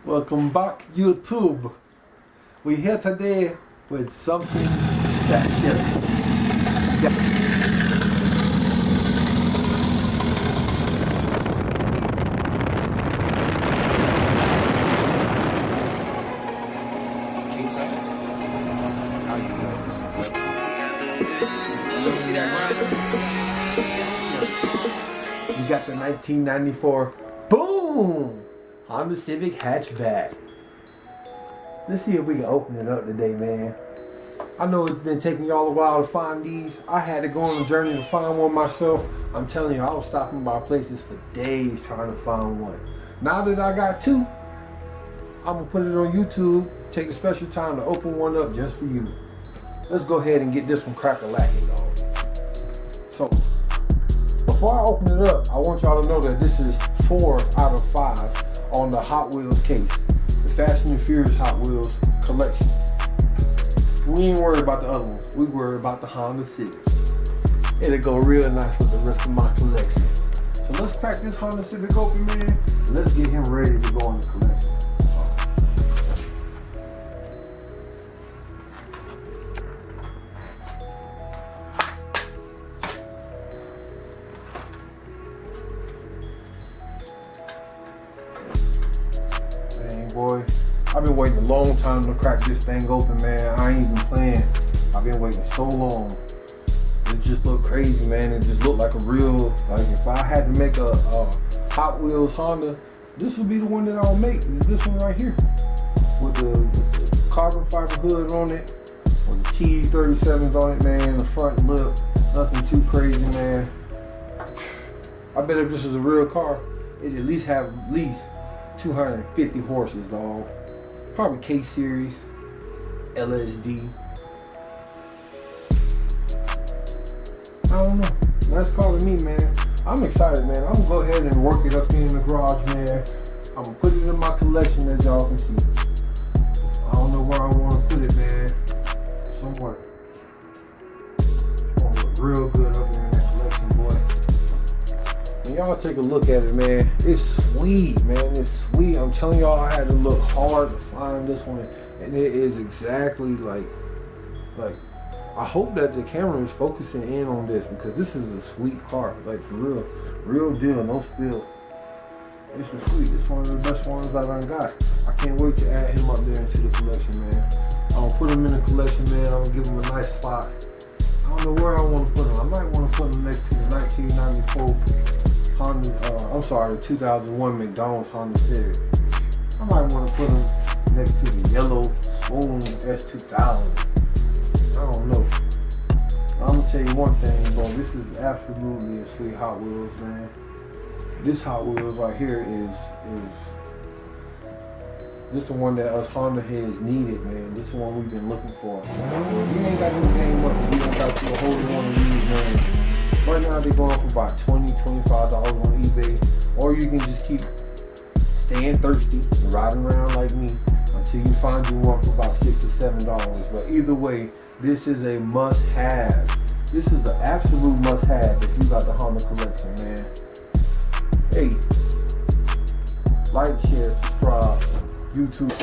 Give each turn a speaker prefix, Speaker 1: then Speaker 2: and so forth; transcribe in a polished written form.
Speaker 1: Welcome back, YouTube. We're here today with something special.
Speaker 2: King size? I'll use those. You see that ride?
Speaker 1: We got the 1994 boom Honda Civic hatchback. Let's see if we can open it up today, man. I know it's been taking y'all a while to find these. I had to go on a journey to find one myself. I'm telling you, I was stopping by places for days trying to find one. Now that I got two, I'm gonna put it on YouTube, take a special time to open one up just for you. Let's go ahead and get this one crack-a-lacking, dog. So, before I open it up, I want y'all to know that this is 4 out of 5 on the Hot Wheels case. The Fast and Furious Hot Wheels collection. We ain't worried about the other ones. We worry about the Honda Civic. It'll go real nice with the rest of my collection. So let's crack this Honda Civic open, man. And let's get him ready to go in the collection. Boy, I've been waiting a long time to crack this thing open, man. I ain't even playing. I've been waiting so long. It just looked crazy, man. It just looked like a real, like if I had to make a Hot Wheels Honda, this would be the one that I'll make. This one right here. With the carbon fiber hood on it, with the T37s on it, man. The front lip, nothing too crazy, man. I bet if this is a real car, it'd at least have 250 horses, dog. Probably K-Series, LSD. I don't know. That's calling me, man. I'm excited, man. I'm gonna go ahead and work it up here in the garage, man. I'm gonna put it in my collection, as y'all can see. I don't know where I want to put it, man. Somewhere. It's gonna look real good up here in that collection, boy. And y'all take a look at it, man. It's sweet, man. It's sweet. I'm telling y'all, I had to look hard to find this one, and it is exactly like I hope that the camera is focusing in on this, because this is a sweet car, like for real deal, no spill. This is sweet. It's one of the best ones that I got. I can't wait to add him up there into the collection, man. I'm gonna put him in the collection, man. I'm gonna give him a nice spot. I don't know where I want to put him. I might want to put him next to the 1994 Honda, the 2001 McDonald's Honda Civic. I might want to put them next to the yellow Swoon S2000. I don't know. But I'm gonna tell you one thing, bro. This is absolutely a sweet Hot Wheels, man. This Hot Wheels right here is this the one that us Honda heads needed, man. This is the one we've been looking for. We ain't got no game up. We don't got to hold one of these, man. Right now they're going for about $20, $25 on eBay, or you can just keep staying thirsty and riding around like me until you find you one for about $6 or $7. But either way, this is a must-have. This is an absolute must-have if you got the Honda collection, man. Hey, like, share, subscribe, YouTube.